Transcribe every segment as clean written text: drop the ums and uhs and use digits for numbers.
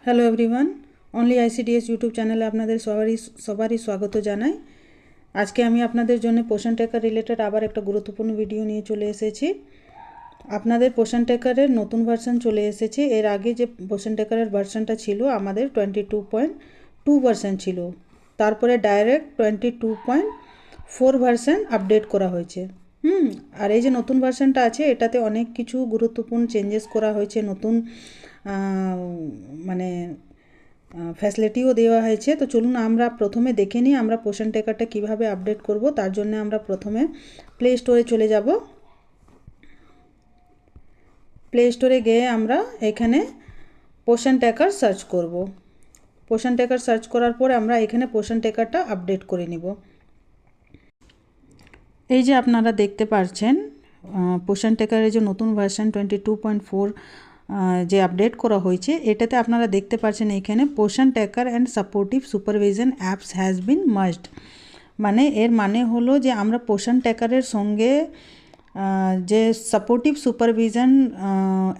Hello everyone, only ICDS YouTube চ্যানেলে আপনাদের সবারই স্বাগত জানাই। আজকে আমি আপনাদের জন্য পোষণ ট্র্যাকার রিলেটেড আবার একটা গুরুত্বপূর্ণ ভিডিও নিয়ে চলে এসেছি। আপনাদের পোষণ ট্র্যাকারের নতুন ভার্সন চলে এসেছে। এর আগে যে পোষণ ট্র্যাকারের ভার্সনটা ছিল আমাদের 22.2 ভার্সন ছিল, তারপরে ডাইরেক্ট 22.4 ভার্সন আপডেট করা হয়েছে। আর এই যে নতুন ভার্সনটা আছে এটাতে অনেক কিছু গুরুত্বপূর্ণ চেঞ্জেস করা হয়েছে, নতুন মানে ফ্যাসিলিটিও দেওয়া হয়েছে। তো চলুন আমরা প্রথমে দেখে নিই আমরা পোষণ ট্র্যাকারটা কীভাবে আপডেট করব। তার জন্য আমরা প্রথমে প্লে স্টোরে চলে যাব। প্লে স্টোরে গিয়ে আমরা এখানে পোষণ ট্র্যাকার সার্চ করব। পোষণ ট্র্যাকার সার্চ করার পর আমরা এখানে পোষণ ট্র্যাকারটা আপডেট করে নিব। এই যে আপনারা দেখতে পাচ্ছেন পোষণ ট্র্যাকারের যে নতুন ভার্সন 22.4 যে আপডেট করা হয়েছে, এটাতে আপনারা দেখতে পাচ্ছেন এখানে পোষণ tracker and supportive supervision apps has been merged. মানে এর মানে হলো যে আমরা পোষণ ট্র্যাকারের সঙ্গে যে সাপোর্টিভ সুপারভিশন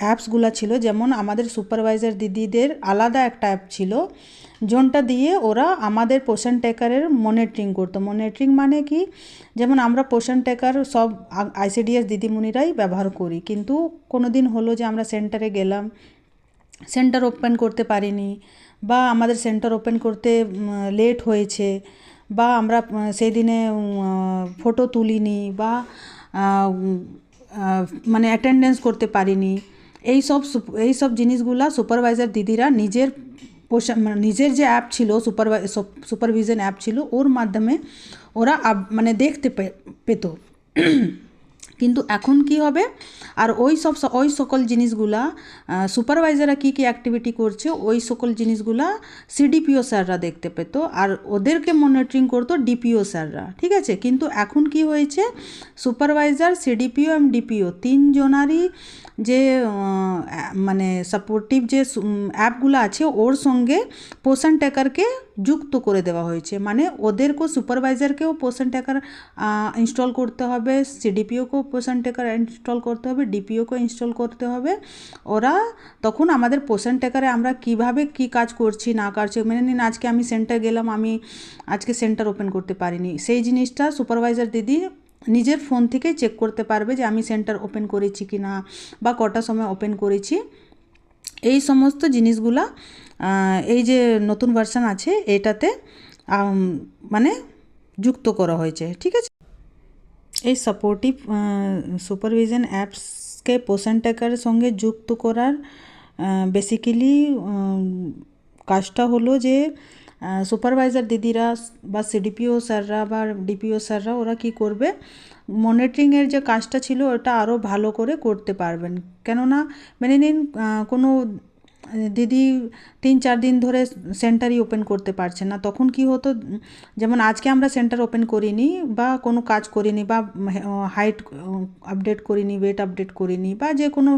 অ্যাপসগুলো ছিল, যেমন আমাদের সুপারভাইজার দিদিদের আলাদা একটা অ্যাপ ছিল যোনটা দিয়ে ওরা আমাদের পোষণ ট্র্যাকারের মনিটরিং করতো। মনিটরিং মানে কি, যেমন আমরা পোষণ ট্র্যাকার সব আইসিডিএস দিদিমণিরাই ব্যবহার করি, কিন্তু কোনো দিন হলো যে আমরা সেন্টারে গেলাম, সেন্টার ওপেন করতে পারিনি, বা আমাদের সেন্টার ওপেন করতে লেট হয়েছে, বা আমরা সেই দিনে ফটো তুলিনি, বা মানে অ্যাটেন্ডেন্স করতে পারিনি। এই সব জিনিসগুলা সুপারভাইজার দিদিরা নিজের যে অ্যাপ ছিল সুপারভিশন অ্যাপ ছিল ওর মাধ্যমে ওরা মানে দেখতে পেত। কিন্তু এখন কি হবে, আর ওই সকল জিনিসগুলা সুপারভাইজাররা কী অ্যাক্টিভিটি করছে ওই সকল জিনিসগুলা সিডিপিও স্যাররা দেখতে পেত, আর ওদেরকে মনিটরিং করতো ডিপিও স্যাররা। ঠিক আছে, কিন্তু এখন কি হয়েছে, সুপারভাইজার, সিডিপিও এবং ডিপিও তিনজনারই যে মানে সাপোর্টিভ যে অ্যাপগুলো আছে ওর সঙ্গে পোষণ ট্র্যাকারকে যুক্ত করে দেওয়া হয়েছে। মানে ওদেরকেও, সুপারভাইজারকেও পোষণ ট্র্যাকার ইনস্টল করতে হবে, সিডিপিওকেও পোষণ ট্র্যাকার ইনস্টল করতে হবে, ডিপিওকেও ইনস্টল করতে হবে। ওরা তখন আমাদের পোষণ ট্র্যাকারে আমরা কিভাবে কি কাজ করছি না করছি, মেনে নিন আজকে আমি সেন্টার গেলাম, আমি আজকে সেন্টার ওপেন করতে পারিনি, সেই জিনিসটা সুপারভাইজার দিদি নিজের ফোন থেকে চেক করতে পারবে যে আমি সেন্টার ওপেন করেছি কি না, বা কটার সময় ওপেন করেছি। এই সমস্ত জিনিসগুলা এই যে নতুন ভার্সন আছে এটাতে মানে যুক্ত করা হয়েছে। ঠিক আছে, এই সাপোর্টিভ সুপারভিশন অ্যাপসকে পোষণ ট্র্যাকারের সঙ্গে যুক্ত করার বেসিক্যালি কাজটা হলো যে সুপারভাইজার দিদিরা বা সিডিপিও স্যাররা বা ডিপিও স্যাররা ওরা কি করবে, মনিটরিংয়ের যে কাজটা ছিল ওটা আরও ভালো করে করতে পারবেন। কেননা মেনে নিন কোনো দিদি 3-4 দিন ধরে সেন্টারই ওপেন করতে পারছে না, তখন কি হতো, যেমন আজকে আমরা সেন্টার ওপেন করিনি বা কোনো কাজ করিনি, বা হাইট আপডেট করিনি, ওয়েট আপডেট করিনি, বা যে কোনো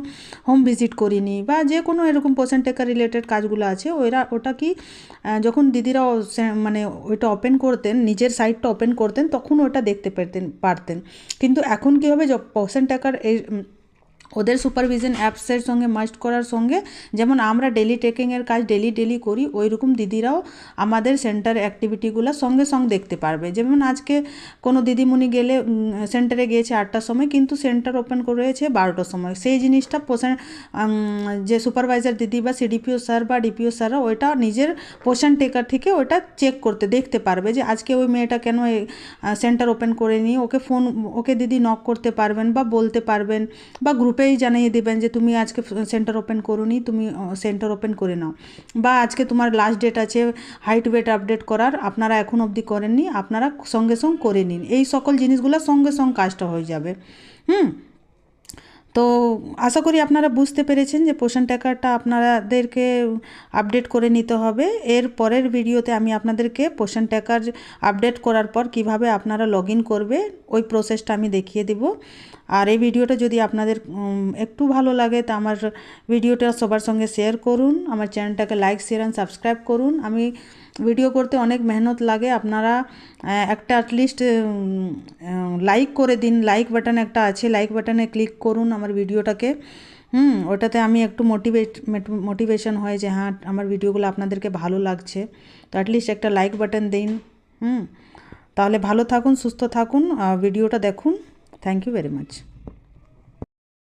হোম ভিজিট করিনি, বা যে কোনো এরকম পোষণ ট্র্যাকার রিলেটেড কাজগুলো আছে ওটা কি যখন দিদিরা মানে ওইটা ওপেন করতেন, নিজের সাইটটা ওপেন করতেন, তখন ওটা দেখতে পারতেন। কিন্তু এখন কী হবে, পোষণ ট্র্যাকার ওদের সুপারভিশন অ্যাপসের সঙ্গে মার্জ করার সঙ্গে, যেমন আমরা ডেলি ট্রেকিংয়ের কাজ ডেলি করি, ওই রকম দিদিরাও আমাদের সেন্টার অ্যাক্টিভিটিগুলো সঙ্গে দেখতে পারবে। যেমন আজকে কোনো দিদিমণি গেলে সেন্টারে গিয়েছে 8টার সময়, কিন্তু সেন্টার ওপেন করেছে 12টার সময়, সেই জিনিসটা যে সুপারভাইজার দিদি বা সিডিপিও স্যার বা ডিপিও স্যাররা ওইটা নিজের পোষণ ট্র্যাকার থেকে ওইটা চেক করতে দেখতে পারবে যে আজকে ওই মেয়েটা কেন সেন্টার ওপেন করেনি। ওকে দিদি নক করতে পারবেন বা বলতে পারবেন, বা গ্রুপেই জানিয়ে দেবেন যে তুমি আজকে সেন্টার ওপেন করোনি, তুমি সেন্টার ওপেন করে নাও, বা আজকে তোমার লাস্ট ডেট আছে হাইট ওয়েট আপডেট করার, আপনারা এখন অবধি করেননি, আপনারা সঙ্গে করে নিন। এই সকল জিনিসগুলো সঙ্গে কাজটা হয়ে যাবে। তো আশা করি আপনারা বুঝতে পেরেছেন যে পোষণ ট্র্যাকারটা আপনাদেরকে আপডেট করে নিতে হবে। এর পরের ভিডিওতে আমি আপনাদেরকে পোষণ ট্র্যাকার আপডেট করার পর কিভাবে আপনারা লগ ইন করবে ওই প্রসেসটা আমি দেখিয়ে দেব। আর এই ভিডিওটা যদি আপনাদের একটু ভালো লাগে তা আমার ভিডিওটা সবার সঙ্গে শেয়ার করুন, আমার চ্যানেলটাকে লাইক, শেয়ার অ্যান্ড সাবস্ক্রাইব করুন। আমি ভিডিও করতে অনেক মেহনত লাগে, আপনারা একটা অ্যাটলিস্ট লাইক করে দিন, লাইক বাটন একটা আছে, লাইক বাটনে ক্লিক করুন আমার ভিডিওটাকে, ওটাতে আমি একটু মোটিভেশন হয় যে হ্যাঁ আমার ভিডিওগুলো আপনাদেরকে ভালো লাগছে, তো অ্যাটলিস্ট একটা লাইক বাটন দিন। তাহলে ভালো থাকুন, সুস্থ থাকুন, ভিডিওটা দেখুন। Thank you very much.